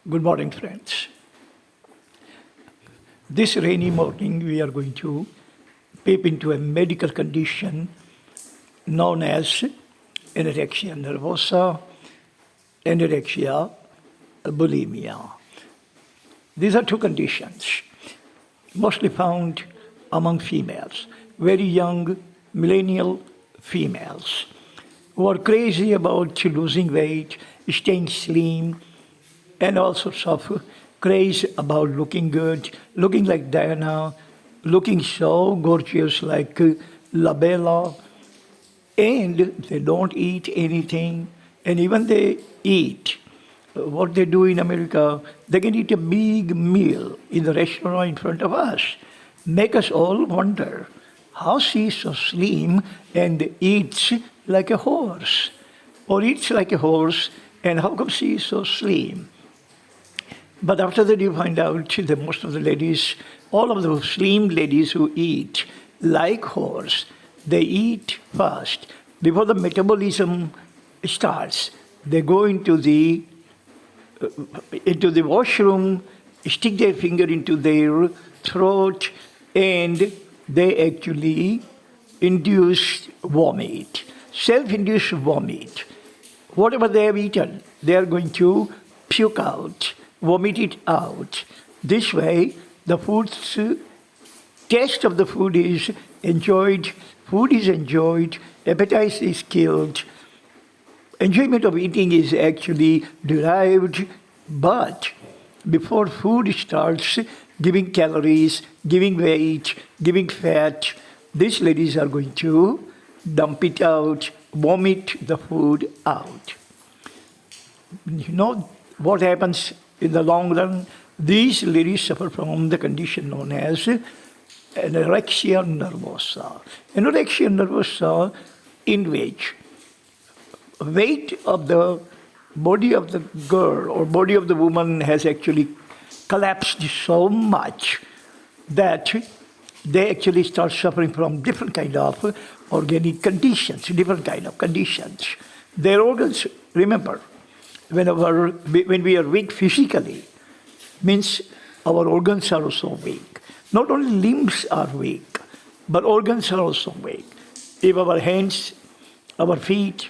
Good morning, friends. This rainy morning, we are going to peep into a medical condition known as anorexia nervosa, anorexia, bulimia. These are two conditions mostly found among females, very young millennial females who are crazy about losing weight, staying slim, and all sorts of craze about looking good, looking like Diana, looking so gorgeous like La Bella, and they don't eat anything, and even they eat. What they do in America, they can eat a big meal in the restaurant in front of us, make us all wonder how she is so slim and eats like a horse, or eats like a horse, and how come she is so slim? But after that, you find out that most of the ladies, all of the slim ladies who eat like horse, they eat fast. Before the metabolism starts, they go into the washroom, stick their finger into their throat, and they actually induce vomit, self-induced vomit. Whatever they have eaten, they are going to puke out, vomit it out. This way, the food's taste of the food is enjoyed, appetite is killed, enjoyment of eating is actually derived, but before food starts giving calories, giving weight, giving fat, these ladies are going to dump it out, vomit the food out. You know what happens in the long run? These ladies suffer from the condition known as anorexia nervosa. Anorexia nervosa, in which weight of the body of the girl or body of the woman has actually collapsed so much that they actually start suffering from different kind of organic conditions, different kind of conditions. Their organs, remember, when we are weak physically, means our organs are also weak. Not only limbs are weak, but organs are also weak. If our hands, our feet,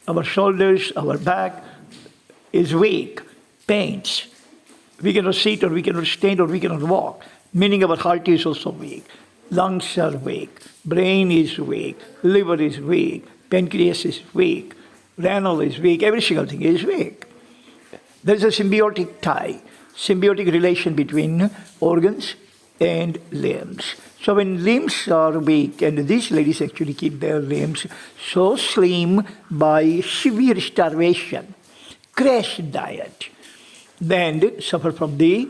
our shoulders, our back is weak, pains, we cannot sit or we cannot stand or we cannot walk, meaning our heart is also weak. Lungs are weak, brain is weak, liver is weak, pancreas is weak, renal is weak, every single thing is weak. There is a symbiotic tie, symbiotic relation between organs and limbs. So when limbs are weak, and these ladies actually keep their limbs so slim by severe starvation, crash diet, then suffer from the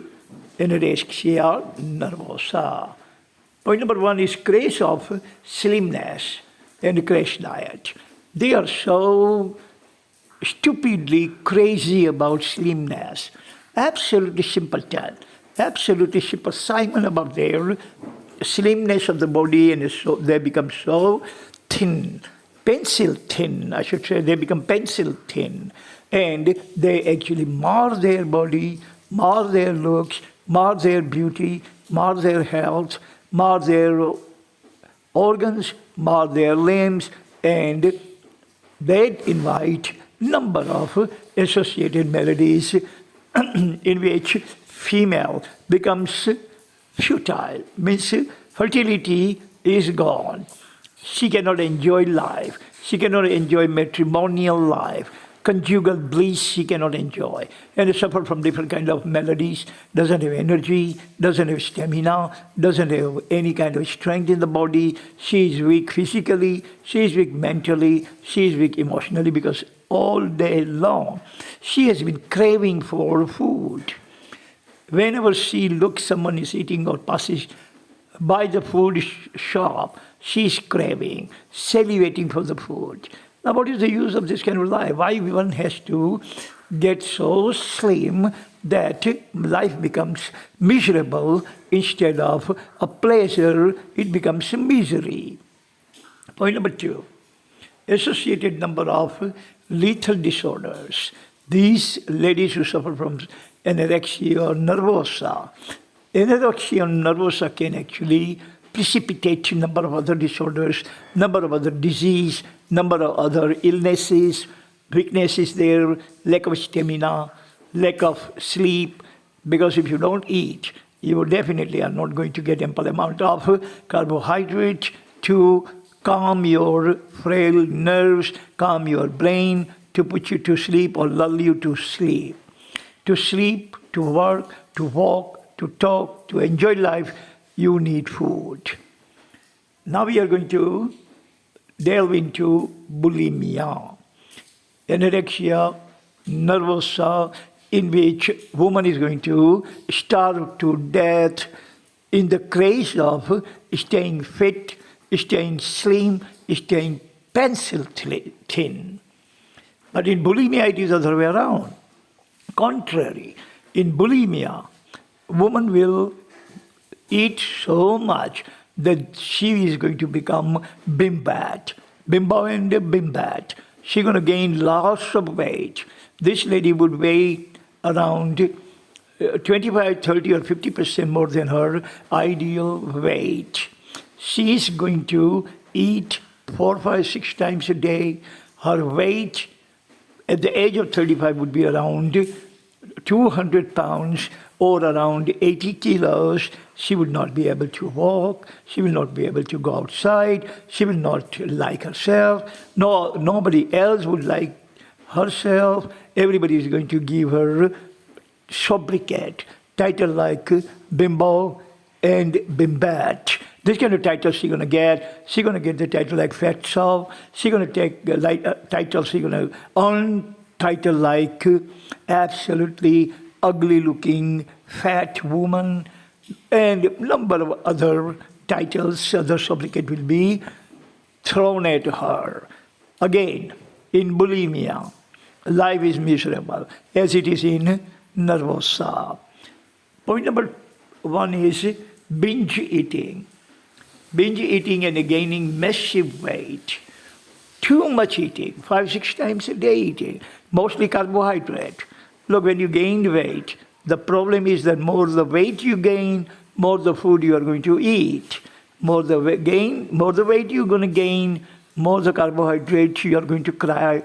anorexia nervosa. Point number one is craze of slimness and crash diet. They are so stupidly crazy about slimness. Absolutely simpleton, absolutely simple Simon about their slimness of the body, and so they become so thin, pencil thin, I should say. They become pencil thin, and they actually mar their body, mar their looks, mar their beauty, mar their health, mar their organs, mar their limbs, and they invite number of associated maladies in which female becomes futile, means fertility is gone. She cannot enjoy life. She cannot enjoy matrimonial life. Conjugal bliss she cannot enjoy. And suffer from different kind of maladies, doesn't have energy, doesn't have stamina, doesn't have any kind of strength in the body. She is weak physically, she is weak mentally, she is weak emotionally, because all day long she has been craving for food. Whenever she looks, someone is eating or passes by the food shop, she is craving, salivating for the food. Now, what is the use of this kind of life? Why one has to get so slim that life becomes miserable instead of a pleasure, it becomes misery. Point number two, associated number of lethal disorders. These ladies who suffer from anorexia nervosa. Anorexia nervosa can actually precipitate a number of other disorders, number of other disease, number of other illnesses, weaknesses there, lack of stamina, lack of sleep, because if you don't eat, you definitely are not going to get ample amount of carbohydrate to calm your frail nerves, calm your brain, to put you to sleep or lull you to sleep. To sleep, to work, to walk, to talk, to enjoy life, you need food. Now we are going to delve into bulimia, anorexia nervosa, in which woman is going to starve to death in the craze of staying fit, staying slim, staying pencil thin. But in bulimia, it is the other way around. Contrary, in bulimia, woman will eat so much that she is going to become bimbat. Bimbo and bimbat. She's going to gain lots of weight. This lady would weigh around 25, 30 or 50% more than her ideal weight. She is going to eat 4, 5, 6 times a day. Her weight at the age of 35 would be around 200 pounds or around 80 kilos. She would not be able to walk. She will not be able to go outside. She will not like herself. No, nobody else would like herself. Everybody is going to give her sobriquet, title like Bimbo and Bimbat. This kind of title she's going to get. She's going to get the title like Fatso. She's going to take the title, she's going to earn title like absolutely ugly-looking fat woman, and a number of other titles, other sobriquet will be thrown at her. Again, in bulimia, life is miserable, as it is in nervosa. Point number 1 is binge eating. Binge eating and gaining massive weight. Too much eating, 5, 6 times a day eating, mostly carbohydrate. Look, when you gain weight, the problem is that more the weight you gain, more the food you are going to eat. More the weight you're going to gain, more the carbohydrates you are going to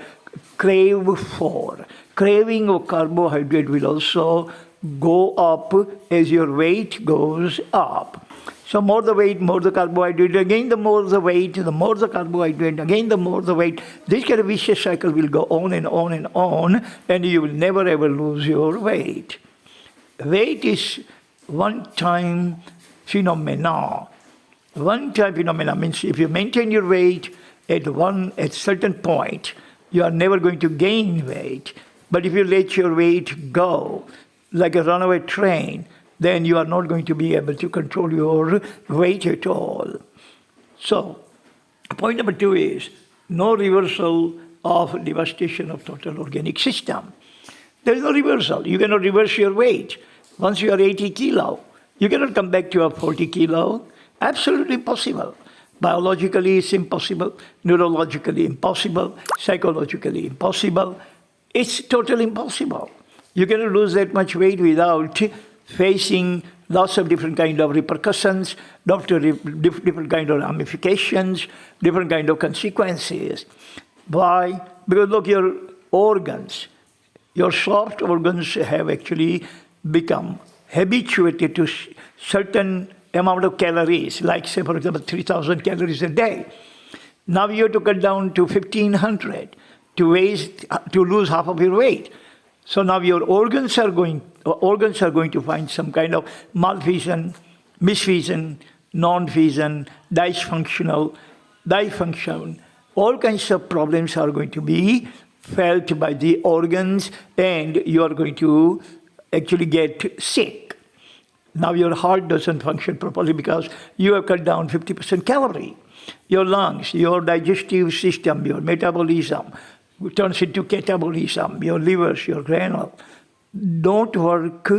crave for. Craving of carbohydrate will also go up as your weight goes up. So more the weight, more the carbohydrate. Again, the more the weight, the more the carbohydrate. Again, the more the weight. This kind of vicious cycle will go on and on and on, and you will never ever lose your weight. Weight is one-time phenomena. One-time phenomena means if you maintain your weight at certain point, you are never going to gain weight. But if you let your weight go, like a runaway train, then you are not going to be able to control your weight at all. So, point number 2 is no reversal of devastation of total organic system. There is no reversal. You cannot reverse your weight. Once you are 80 kilo, you cannot come back to a 40 kilo. Absolutely impossible. Biologically, it's impossible. Neurologically, impossible. Psychologically, impossible. It's totally impossible. You cannot lose that much weight without facing lots of different kind of repercussions, different kind of ramifications, different kind of consequences. Why? Because look, your organs, your soft organs have actually become habituated to certain amount of calories, like say for example 3,000 calories a day. Now you have to cut down to 1,500 to lose half of your weight. So now your organs are going to find some kind of malfeasance, misfeasance, non-feasance, dysfunction. All kinds of problems are going to be felt by the organs, and you are going to actually get sick. Now your heart doesn't function properly because you have cut down 50% calorie. Your lungs, your digestive system, your metabolism turns into catabolism. Your livers, your granule don't work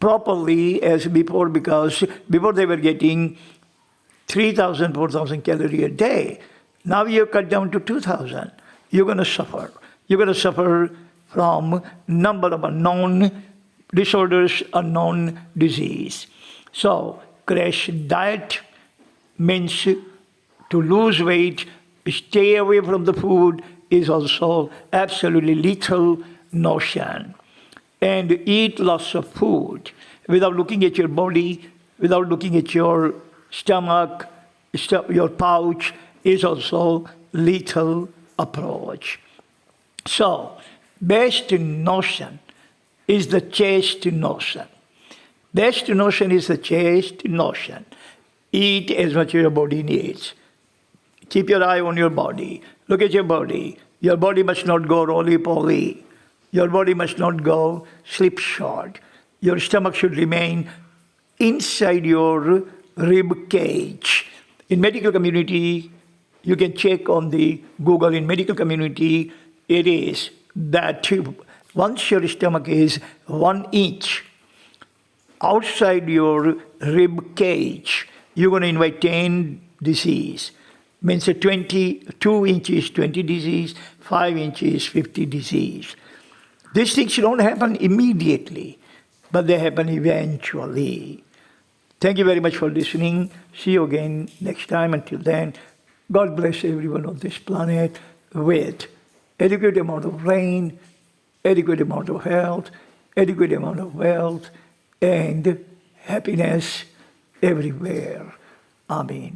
properly as before, because before they were getting 3,000, 4,000 calories a day. Now you cut down to 2,000. You're going to suffer. You're going to suffer from number of unknown disorders, unknown disease. So, crash diet means to lose weight, stay away from the food is also absolutely lethal notion. And eat lots of food without looking at your body, without looking at your stomach, your pouch is also lethal approach. So, best notion is the chaste notion. Best notion is the chaste notion. Eat as much as your body needs. Keep your eye on your body. Look at your body. Your body must not go roly-poly. Your body must not go slipshod. Your stomach should remain inside your rib cage. In medical community, you can check on the Google. In medical community, it is that once your stomach is 1 inch outside your rib cage, you're going to invite 10 disease. Means 2 inches, 20 disease, 5 inches, 50 disease. These things don't happen immediately, but they happen eventually. Thank you very much for listening. See you again next time. Until then, God bless everyone on this planet with adequate amount of rain, adequate amount of health, adequate amount of wealth, and happiness everywhere. Amen.